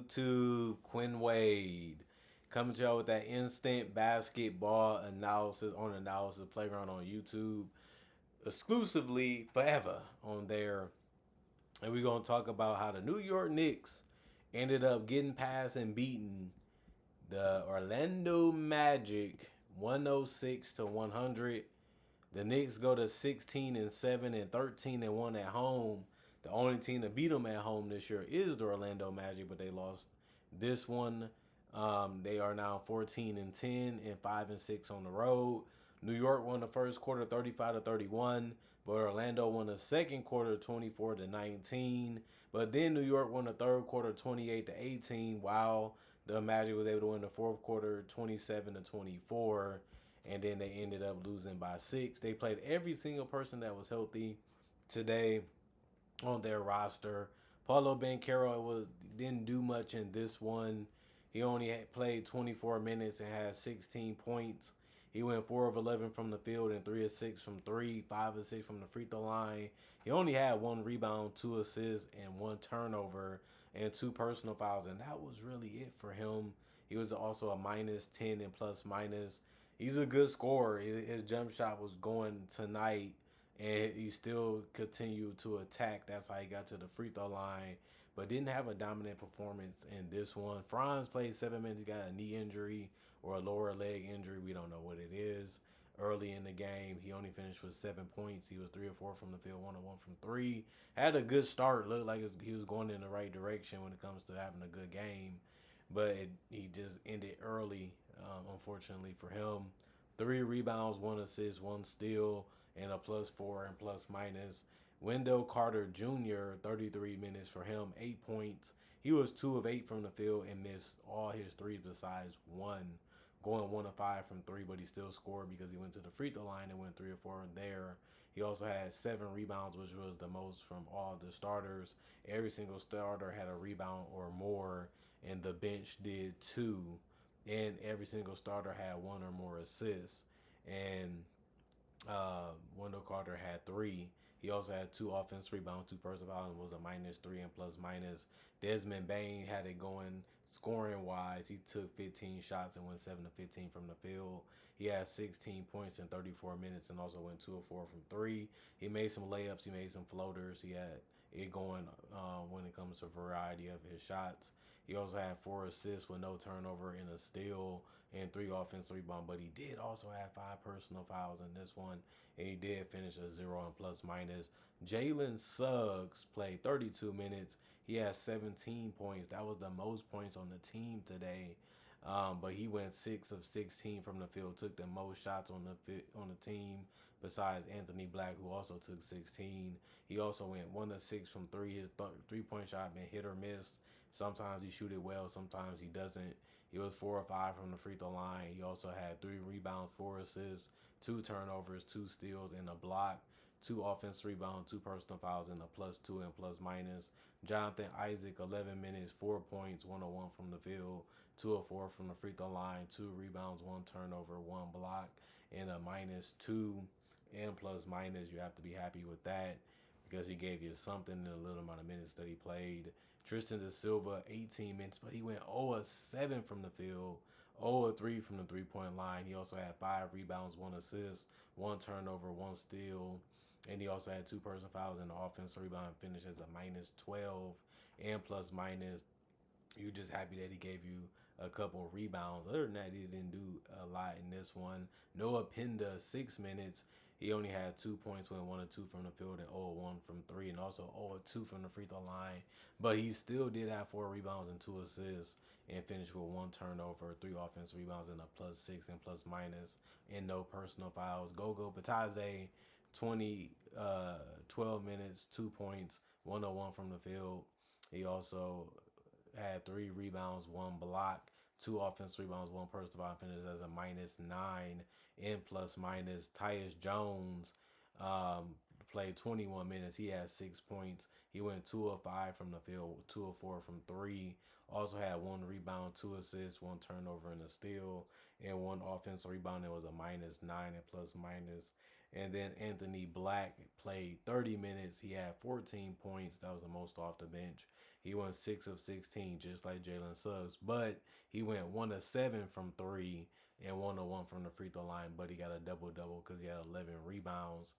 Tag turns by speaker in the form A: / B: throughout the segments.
A: YouTube? Quinn Wade coming to y'all with that instant basketball analysis on Analysis Playground on YouTube, exclusively forever on there. And we're gonna talk about how the New York Knicks ended up getting past and beating the Orlando Magic 106 to 100. The Knicks go to 16-7 and 13-1 at home. The only team to beat them at home this year is the Orlando Magic, but they lost this one. They are now 14-10 and 5-6 on the road. New York won the first quarter 35-31, but Orlando won the second quarter 24-19. But then New York won the third quarter 28-18, while the Magic was able to win the fourth quarter 27-24, and then they ended up losing by 6. They played every single person that was healthy today on their roster. Paulo Banchero didn't do much in this one. He only had played 24 minutes and had 16 points. He went 4 of 11 from the field and 3 of 6 from 3, 5 of 6 from the free throw line. He only had 1 rebound, 2 assists, and 1 turnover and 2 personal fouls, and that was really it for him. He was also a minus 10 and plus minus. He's a good scorer. His jump shot was going tonight, and he still continued to attack. That's how he got to the free throw line, but didn't have a dominant performance in this one. Franz played 7 minutes. He got a knee injury or a lower leg injury. We don't know what it is. Early in the game, he only finished with 7 points. He was 3 or 4 from the field, 1 or 1 from 3. Had a good start. Looked like he was going in the right direction when it comes to having a good game, but he just ended early, unfortunately for him. 3 rebounds, 1 assist, 1 steal, and a +4 and plus minus. Wendell Carter Jr., 33 minutes for him, 8 points. He was 2 of 8 from the field and missed all his threes besides 1, going 1 of 5 from 3, but he still scored because he went to the free throw line and went 3 or 4 there. He also had 7 rebounds, which was the most from all the starters. Every single starter had a rebound or more, and the bench did 2. And every single starter had 1 or more assists. And Wendell Carter had 3. He also had 2 offensive rebounds, 2 personal fouls, and was a -3 and plus minus. Desmond Bain had it going scoring wise. He took 15 shots and went 7 of 15 from the field. He had 16 points in 34 minutes and also went 2 of 4 from 3. He made some layups. He made some floaters. He had it going when it comes to a variety of his shots. He also had 4 assists with no turnover and a steal and 3 offensive rebounds, but he did also have 5 personal fouls in this one, and he did finish a 0 and plus minus. Jalen Suggs played 32 minutes. He had 17 points. That was the most points on the team today. But he went 6 of 16 from the field, took the most shots on the team besides Anthony Black, who also took 16. He also went 1 of 6 from 3. His 3-point shot been hit or miss. Sometimes he shoot it well, sometimes he doesn't. He was 4 or 5 from the free throw line. He also had 3 rebounds, 4 assists, 2 turnovers, 2 steals, and a block. 2 offensive rebounds, 2 personal fouls, and a +2 and plus minus. Jonathan Isaac, 11 minutes, 4 points, 1 of 1 from the field, 2 of 4 from the free throw line, 2 rebounds, 1 turnover, 1 block, and a -2 and plus minus. You have to be happy with that because he gave you something in the little amount of minutes that he played. Tristan Da Silva, 18 minutes, but he went 0 of 7 from the field, 0 of 3 from the 3-point line. He also had 5 rebounds, 1 assist, 1 turnover, 1 steal, and he also had 2 personal fouls in the offensive rebound, finish as a -12 and plus minus. You're just happy that he gave you a couple of rebounds. Other than that, he didn't do a lot in this one. Noah Pinda, 6 minutes. He only had 2 points, went 1 or 2 from the field and 0 1 from 3, and also 0 2 from the free throw line. But he still did have 4 rebounds and 2 assists and finished with 1 turnover, 3 offensive rebounds, and a +6 and plus minus, and no personal fouls. Gogo Bataze, 12 minutes, 2 points, 1 or 1 from the field. He also had 3 rebounds, 1 block, 2 offensive rebounds, 1 personal foul, finished as a -9 in plus minus. Tyus Jones played 21 minutes. He had 6 points. He went 2 of 5 from the field, 2 of 4 from 3. Also had 1 rebound, 2 assists, 1 turnover, and a steal, and 1 offensive rebound. It was a -9 and plus minus. And then Anthony Black played 30 minutes. He had 14 points. That was the most off the bench. He went 6 of 16, just like Jalen Suggs. But he went 1 of 7 from three and 1 of 1 from the free throw line. But he got a double double because he had 11 rebounds.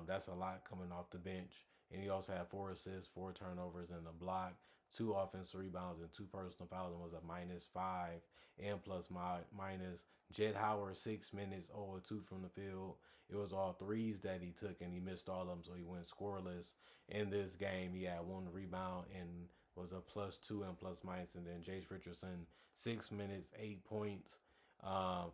A: That's a lot coming off the bench. And he also had 4 assists, 4 turnovers, and a block, 2 offensive rebounds, and 2 personal fouls, and was a -5 and plus minus. Jet Howard 6 minutes, 0 of 2 from the field. It was all threes that he took, and he missed all of them, so he went scoreless. In this game, he had 1 rebound and was a +2 and plus minus. And then Jace Richardson 6 minutes, 8 points.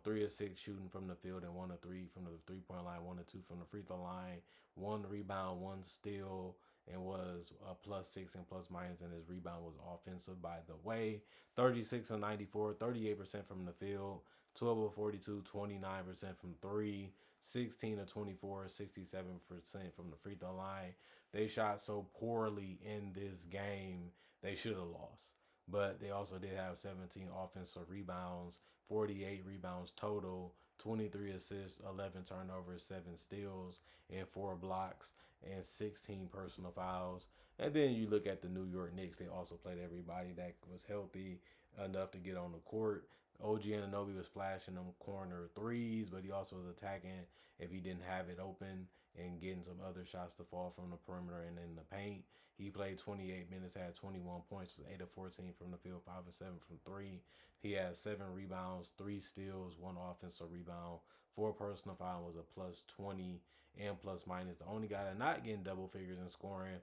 A: 3 of 6 shooting from the field and 1 of 3 from the 3 point line, 1 of 2 from the free throw line, 1 rebound, 1 steal, and was a +6 and plus minus. And his rebound was offensive, by the way. 36 of 94, 38% from the field, 12 of 42, 29% from three, 16 of 24, 67% from the free throw line. They shot so poorly in this game, they should have lost. But they also did have 17 offensive rebounds, 48 rebounds total, 23 assists, 11 turnovers, 7 steals, and 4 blocks, and 16 personal fouls. And then you look at the New York Knicks, they also played everybody that was healthy enough to get on the court. OG Anunoby was splashing them corner threes, but he also was attacking if he didn't have it open and getting some other shots to fall from the perimeter and in the paint. He played 28 minutes, had 21 points, was 8 of 14 from the field, 5 of 7 from three. He had 7 rebounds, 3 steals, 1 offensive rebound, 4 personal foul, was a +20 and plus minus. The only guy that not getting double figures in scoring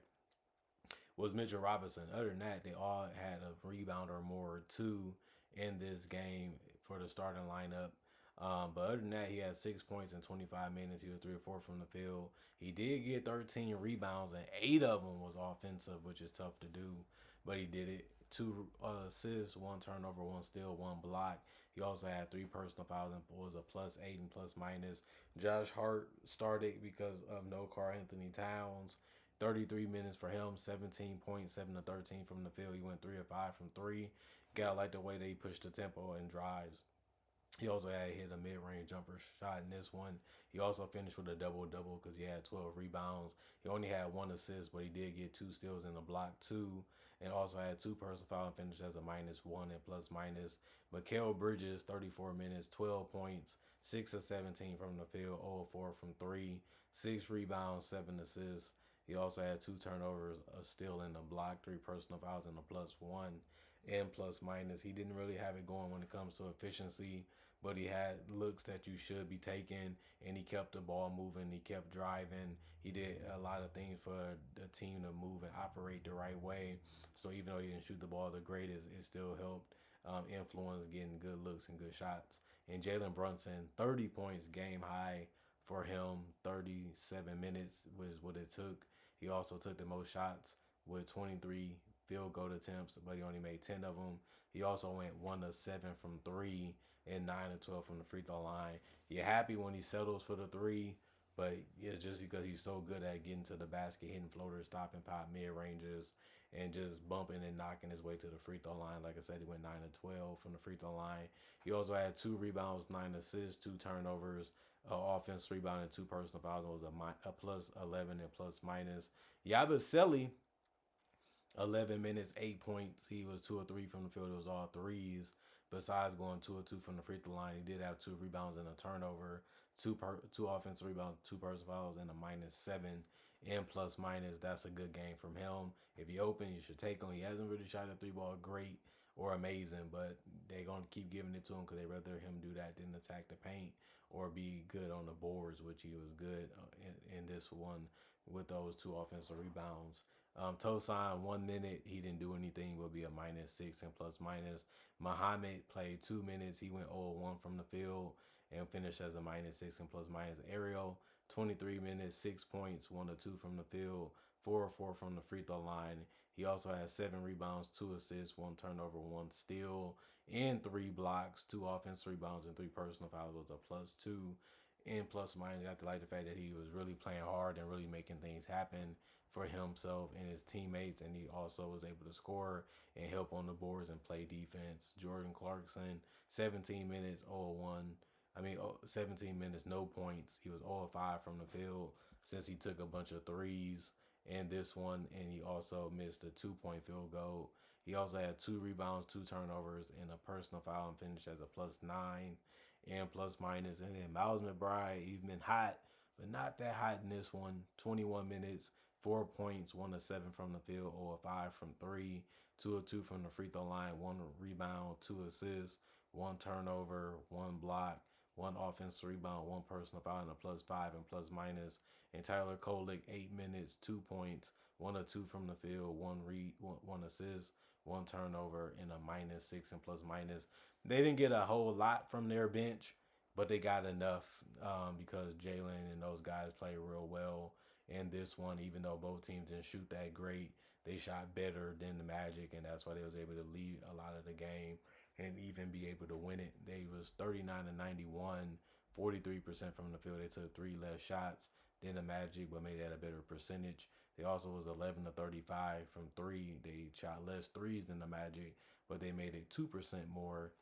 A: was Mitchell Robinson. Other than that, they all had a rebound or more or two in this game for the starting lineup. But other than that, he had 6 points in 25 minutes. He was 3 or 4 from the field. He did get 13 rebounds, and 8 of them was offensive, which is tough to do, but he did it. 2 assists, 1 turnover, 1 steal, 1 block. He also had 3 personal fouls and was a +8 and plus minus. Josh Hart started because of no Karl-Anthony Towns. 33 minutes for him, 17 points, 7 of 13 from the field. He went 3 of 5 from three. Gotta like the way they pushed the tempo and drives. He also had hit a mid-range jumper shot in this one. He also finished with a double-double because he had 12 rebounds. He only had 1 assist, but he did get 2 steals and a block too, and also had 2 personal foul and finished as a -1 and plus minus. Mikal Bridges, 34 minutes, 12 points, 6 of 17 from the field, 0 of 4 from three, 6 rebounds, 7 assists. He also had 2 turnovers, a steal and a block, 3 personal fouls, and a +1 and plus minus. He didn't really have it going when it comes to efficiency, but he had looks that you should be taking, and he kept the ball moving. He kept driving. He did a lot of things for the team to move and operate the right way. So even though he didn't shoot the ball the greatest, it still helped influence getting good looks and good shots. And Jalen Brunson, 30 points, game high for him. 37 minutes was what it took. He also took the most shots with 23 field goal attempts, but he only made 10 of them. He also went 1 of 7 from three and 9 of 12 from the free throw line. You're happy when he settles for the three, but it's just because he's so good at getting to the basket, hitting floaters, stopping pop mid ranges, and just bumping and knocking his way to the free throw line. Like I said, he went 9 of 12 from the free throw line. He also had 2 rebounds, 9 assists, 2 turnovers, offense rebound, and 2 personal fouls. It was a +11 and plus minus. Yabusele, 11 minutes, 8 points. He was 2 of 3 from the field. It was all threes. Besides going 2 of 2 from the free throw line, he did have 2 rebounds and a turnover, two offensive rebounds, 2 personal fouls, and a -7 and plus minus. That's a good game from him. If he open, you should take him. He hasn't really shot a 3-ball great or amazing, but they're going to keep giving it to him because they rather him do that than attack the paint or be good on the boards, which he was good in this one with those 2 offensive rebounds. Tosan, 1 minute, he didn't do anything but be a -6 and plus minus. Muhammad played 2 minutes. He went 0-1 from the field and finished as a -6 and plus minus. Ariel, 23 minutes, 6 points, 1 of 2 from the field, 4 of 4 from the free throw line. He also had 7 rebounds, 2 assists, 1 turnover, 1 steal, and 3 blocks, 2 offensive rebounds, and 3 personal fouls. Was a +2 and plus minus. I have to like the fact that he was really playing hard and really making things happen for himself and his teammates, and he also was able to score and help on the boards and play defense. Jordan Clarkson, 17 minutes, 0-1. 17 minutes, no points. He was 0-5 from the field since he took a bunch of threes in this one, and he also missed a 2 point field goal. He also had 2 rebounds, 2 turnovers, and a personal foul and finished as a +9 and plus minus. And then Miles McBride, he's been hot, but not that hot in this one. 21 minutes, 4 points, 1 of 7 from the field, 0 of 5 from three, 2 of 2 from the free throw line, 1 rebound, 2 assists, 1 turnover, 1 block, 1 offensive rebound, 1 personal foul, and a +5 and plus minus. And Tyler Kolek, 8 minutes, 2 points, 1 of 2 from the field, 1 assist, 1 turnover, and a -6 and plus minus. They didn't get a whole lot from their bench, but they got enough because Jalen and those guys play real well in this one. Even though both teams didn't shoot that great, they shot better than the Magic, and that's why they was able to lead a lot of the game and even be able to win it. They was 39 to 91, 43% from the field. They took 3 less shots than the Magic, but made that a better percentage. They also was 11 to 35 from three. They shot less threes than the Magic, but they made it 2% more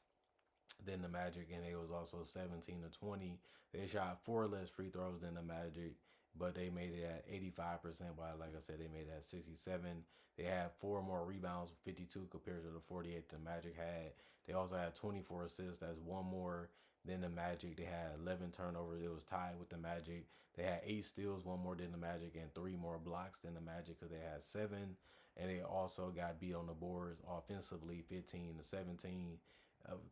A: than the Magic, and they was also 17 to 20. They shot 4 less free throws than the Magic, but they made it at 85%. While, like I said, they made it at 67. They had 4 more rebounds, 52 compared to the 48 the Magic had. They also had 24 assists. That's 1 more than the Magic. They had 11 turnovers. It was tied with the Magic. They had 8 steals, 1 more than the Magic, and 3 more blocks than the Magic because they had 7. And they also got beat on the boards offensively, 15 to 17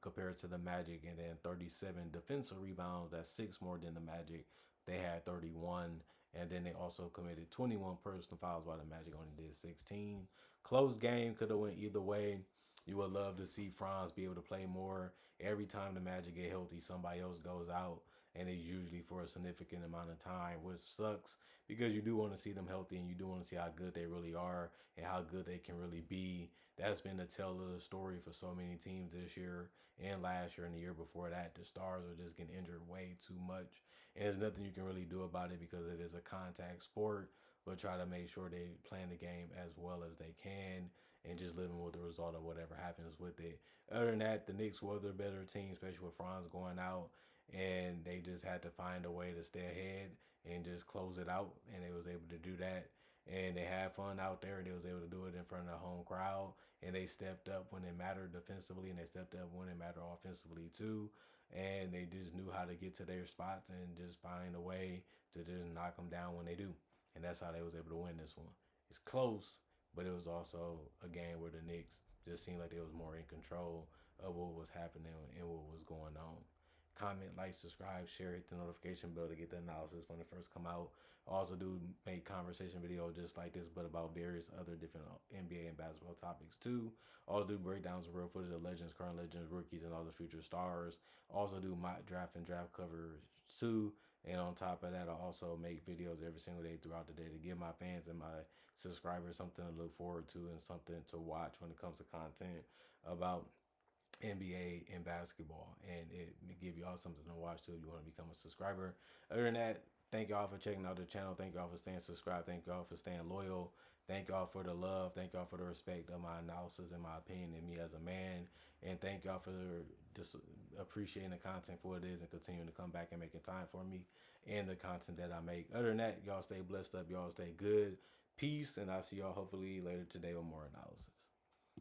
A: compared to the Magic, and then 37 defensive rebounds. That's 6 more than the Magic. They had 31, and then they also committed 21 personal fouls while the Magic only did 16. Close game, could have went either way. You would love to see Franz be able to play more. Every time the Magic get healthy, somebody else goes out, and it's usually for a significant amount of time, which sucks because you do want to see them healthy and you do want to see how good they really are and how good they can really be. That's been the tale of the story for so many teams this year and last year and the year before that. The stars are just getting injured way too much, and there's nothing you can really do about it because it is a contact sport. But try to make sure they playing the game as well as they can and just living with the result of whatever happens with it. Other than that, the Knicks were the better team, especially with Franz going out, and they just had to find a way to stay ahead and just close it out, and they was able to do that. And they had fun out there. They was able to do it in front of the home crowd, and they stepped up when it mattered defensively, and they stepped up when it mattered offensively too. And they just knew how to get to their spots and just find a way to just knock them down when they do. And that's how they was able to win this one. It's close, but it was also a game where the Knicks just seemed like they was more in control of what was happening and what was going on. Comment, like, subscribe, share, hit the notification bell to get the analysis when it first come out. I also do make conversation videos just like this, but about various other different NBA and basketball topics too. I also do breakdowns of real footage of legends, current legends, rookies, and all the future stars. I also do mock draft and draft coverage too. And on top of that, I also make videos every single day throughout the day to give my fans and my subscribers something to look forward to and something to watch when it comes to content about NBA and basketball, and it give y'all something to watch too if you want to become a subscriber. Other than that, thank y'all for checking out the channel. Thank y'all for staying subscribed. Thank y'all for staying loyal. Thank y'all for the love. Thank y'all for the respect of my analysis and my opinion and me as a man. And thank y'all for just appreciating the content for what it is and continuing to come back and making time for me and the content that I make. Other than that, y'all stay blessed up. Y'all stay good. Peace, and I'll see y'all hopefully later today with more analysis.